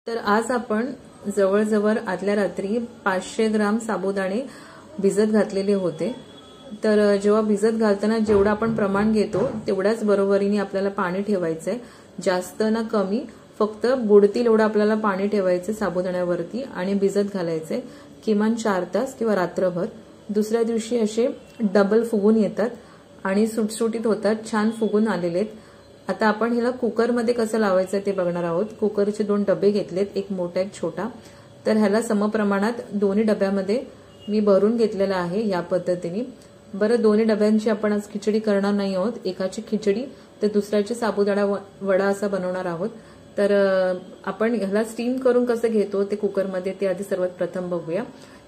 तर आज आपण जवळजवळ आदल्या रात्री 500 ग्राम साबुदाणे भिजत घातलेले होते। तर जेव्हा भिजत घालताना जेवढं आपण प्रमाण घेतो तेवढ्याच बरोबरीने आपल्याला पाणी ठेवायचंय, जास्त ना कमी, फक्त बुडतील एवढं आपल्याला पाणी ठेवायचं साबुदाण्यावरती आणि भिजत घालायचंय किमान 4 तास किंवा रात्रभर। दुसऱ्या दिवशी असे डबल फुगून येतात आणि सुटसुटीत होतात, छान फुगून आलेले आहेत। आता आपण ह्याला कुकर मध्ये कसं लावायचं ते बघणार आहोत। कुकरचे 2 डबे घेतलेत, एक मोठा एक छोटा। तर ह्याला समप्रमाणात दोन्ही डब्यामध्ये मी भरून घेतलेला आहे या पद्धतीने। बरं, दोन्ही डब्यांची आपण आज खिचडी करणार नाही आहोत, एकाची खिचडी तर दुसऱ्याची साबुदाणा वडा असा बनवणार आहोत। तर आपण ह्याला स्टीम करून कसं घेतो ते कुकरमध्ये ते आधी सर्वात प्रथम बघूया।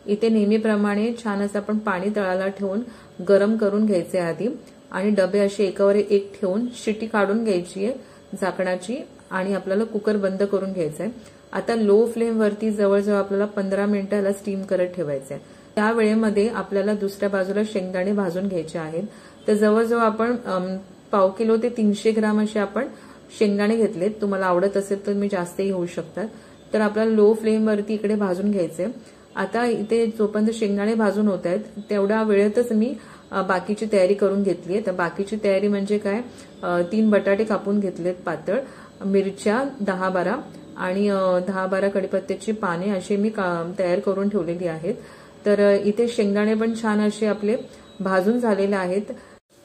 इथे नेहमीप्रमाणे छान असं आपण पाणी तळाला ठेवून गरम करून घ्यायचे आधी आणि डबे असे एकावर एक ठेवून शिटी काढून घ्यायची आहे झाकणाची आणि आपल्याला कुकर बंद करून घ्यायचा आहे। आता लो फ्लेम वरती जवळजवळ आपल्याला 15 मिनिटं ह्याला स्टीम करत ठेवायचं आहे। त्या वेळेमध्ये आपल्याला दुसऱ्या बाजूला शेंगदाणे भाजून घ्यायचे आहेत। तर जवळजवळ आपण पाव किलो ते 300 ग्राम असे आपण शेंगदाणे घेतलेत, तुम्हाला आवडत असेल तर मी जास्तही होऊ शकतात। तर आपल्याला लो फ्लेम वरती इकडे भाजून घ्यायचे। आता इथे जोपर्यंत शेंगदाणे भाजून होत आहेत तेवढ्या वेळेतच मी बाकीची तयारी करून घेतली आहे। तर बाकीची तयारी म्हणजे काय, 3 बटाटे कापून घेतलेत पातळ, मिरच्या 10-12 आणि 10-12 कढीपत्त्याची पाने अशी मी तयार करून ठेवलेली आहेत। तर इथे शेंगदाणे पण छान असे आपले भाजून झालेले आहेत।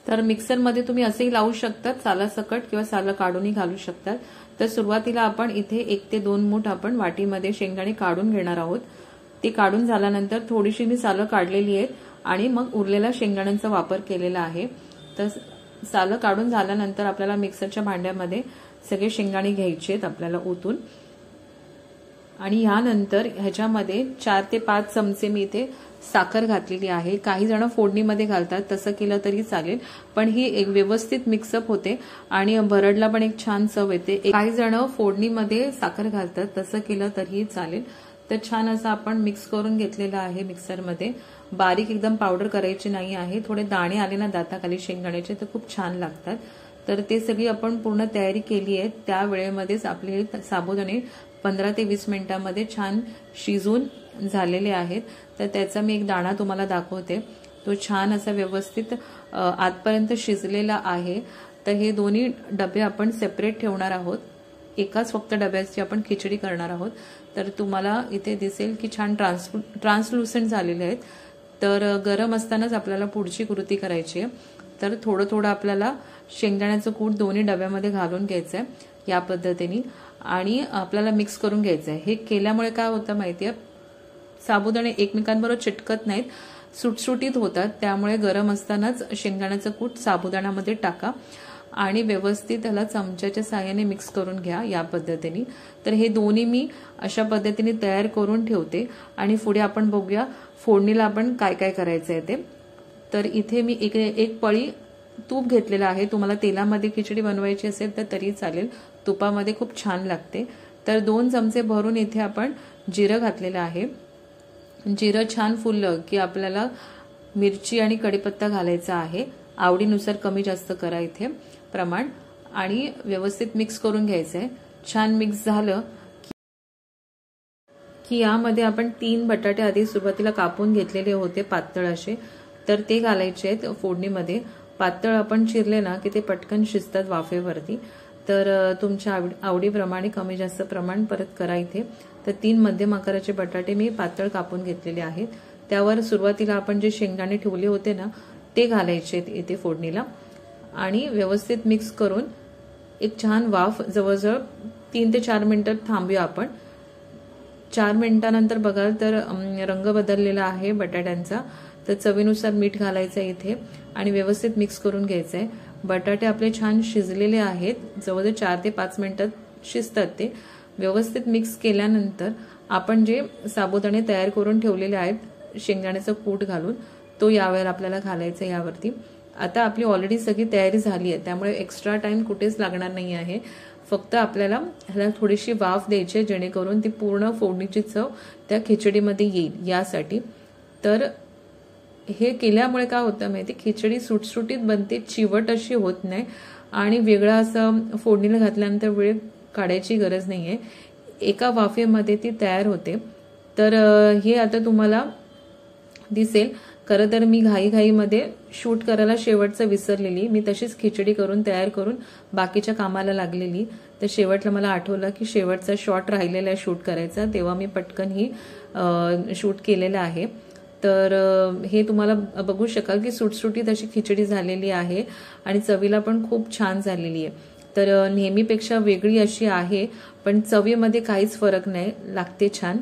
तर मिक्सरमध्ये तुम्ही असेही लावू शकतात, सालासकट किंवा साला काढूनही घालू शकतात। तर सुरुवातीला आपण इथे 1 ते 2 मूठ आपण वाटीमध्ये शेंगदाणे काढून घेणार आहोत। ते काढून झाल्यानंतर थोडीशी मी सालं काढलेली आहेत आणि मग उरलेल्या शेंगदाण्यांचा वापर केलेला आहे। तर सालं काढून झाल्यानंतर आपल्याला मिक्सरच्या भांड्यामध्ये सगळे शेंगदाणे घ्यायचे आहेत आपल्याला ओतून आणि यानंतर ह्याच्यामध्ये 4 ते 5 चमचे मी इथे साखर घातलेली आहे। काही जण फोडणीमध्ये घालतात, तसं केलं तरी चालेल, पण ही एक व्यवस्थित मिक्सअप होते आणि भरडला पण एक छान चव येते। काही जण फोडणीमध्ये साखर घालतात, तसं केलं तरीही चालेल। तर छान असं आपण मिक्स करून घेतलेलं आहे मिक्सरमध्ये। बारीक एकदम पावडर करायची नाही आहे, थोडे दाणे आले ना दाताखाली शेंगदाण्याचे तर खूप छान लागतात। तर ते सगळी आपण पूर्ण तयारी केली आहे। त्या वेळेमध्येच आपले साबुदाणे 15 ते 20 मिनिटांमध्ये छान शिजून झालेले आहेत। तर त्याचा मी एक दाणा तुम्हाला दाखवते, तो छान असा व्यवस्थित आतपर्यंत शिजलेला आहे। तर हे दोन्ही डबे आपण सेपरेट ठेवणार आहोत, एकाच फक्त डब्याची आपण खिचडी करणार आहोत। तर तुम्हाला इथे दिसेल की छान ट्रान्सलुसेंट झालेले आहेत। तर गरम असतानाच आपल्याला पुढची कृती करायची आहे। तर थोडं थोडं आपल्याला शेंगदाण्याचं कूट दोन्ही डब्यामध्ये घालून घ्यायचं आहे या पद्धतीने आणि आपल्याला मिक्स करून घ्यायचं आहे। हे केल्यामुळे काय होतं माहितीये, साबुदाणे एकमेकांबरोबर चिटकत नाहीत, सुटसुटीत होतात। त्यामुळे गरम असतानाच शेंगदाण्याचं कूट साबुदाण्यामध्ये टाका आणि व्यवस्थित त्याला चमच्याच्या साहाय्याने मिक्स करून घ्या या पद्धतीने। तर हे दोन्ही मी अशा पद्धतीने तयार करून ठेवते आणि पुढे आपण बघूया फोडणीला आपण काय काय करायचं आहे ते। तर इथे मी एक पळी तूप घेतलेलं आहे, तुम्हाला तेलामध्ये खिचडी बनवायची असेल तर तरी चालेल, तुपामध्ये खूप छान लागते। तर 2 चमचे भरून इथे आपण जिरं घातलेलं आहे। जिरं छान फुललं की आपल्याला मिरची आणि कढीपत्ता घालायचा आहे, आवडीनुसार कमी जास्त करा इथे प्रमाण आणि व्यवस्थित मिक्स करून घ्यायचंय। छान मिक्स झालं की यामध्ये आपण 3 बटाटे आधी सुरुवातीला कापून घेतलेले होते पातळ असे, तर ते घालायचे आहेत फोडणीमध्ये। पातळ आपण चिरले ना की ते पटकन शिजतात वाफेवरती। तर तुमच्या आवडीप्रमाणे कमी जास्त प्रमाण परत करा इथे। तर 3 मध्यम आकाराचे बटाटे मी पातळ कापून घेतलेले आहेत। त्यावर सुरुवातीला आपण जे शेंगदाणे ठेवले होते ना ते घालायचे इथे फोडणीला आणि व्यवस्थित मिक्स करून एक छान वाफ जवळजवळ 3 ते 4 मिनिटं थांबूया आपण। 4 मिनिटांनंतर बघाल तर रंग बदललेला आहे बटाट्यांचा। तर चवीनुसार मीठ घालायचं इथे आणि व्यवस्थित मिक्स करून घ्यायचंय। बटाटे आपले छान शिजलेले आहेत, जवळजवळ 4 ते 5 मिनिटात शिजतात ते। व्यवस्थित मिक्स केल्यानंतर आपण जे साबुदाणे तयार करून ठेवलेले आहेत शेंगदाण्याचं कूट घालून, तो यावेळेला आपल्याला घालायचा यावरती। आता आपली ऑलरेडी सगळी तयारी झाली आहे, त्यामुळे एक्स्ट्रा टाइम कुठेच लागणार नाही आहे। फक्त आपल्याला ह्याला थोडीशी वाफ द्यायची जेणेकरून ती पूर्ण फोडणीची चव त्या खिचडीमध्ये येईल यासाठी। तर हे केल्यामुळे काय होतं माहिती, खिचडी सुटसुटीत बनते, चिवट अशी होत नाही आणि वेगळं असं फोडणीला घातल्यानंतर वेळ काढायची गरज नाहीये। एका वाफेमध्ये ती तयार होते। तर हे आता तुम्हाला दिसेल। खरं तर मी घाईघाईमध्ये शूट करायला शेवटचं विसरलेली, मी तशीच खिचडी करून तयार करून बाकीच्या कामाला लागलेली। तर शेवटला मला आठवलं की शेवटचा शॉट राहिलेला आहे शूट करायचा, तेव्हा मी पटकन ही शूट केलेलं आहे। तर हे तुम्हाला बघू शकाल की सुटसुटीत अशी खिचडी झालेली आहे आणि चवीला पण खूप छान झालेली आहे। तर नेहमीपेक्षा वेगळी अशी आहे, पण चवीमध्ये काहीच फरक नाही, लागते छान।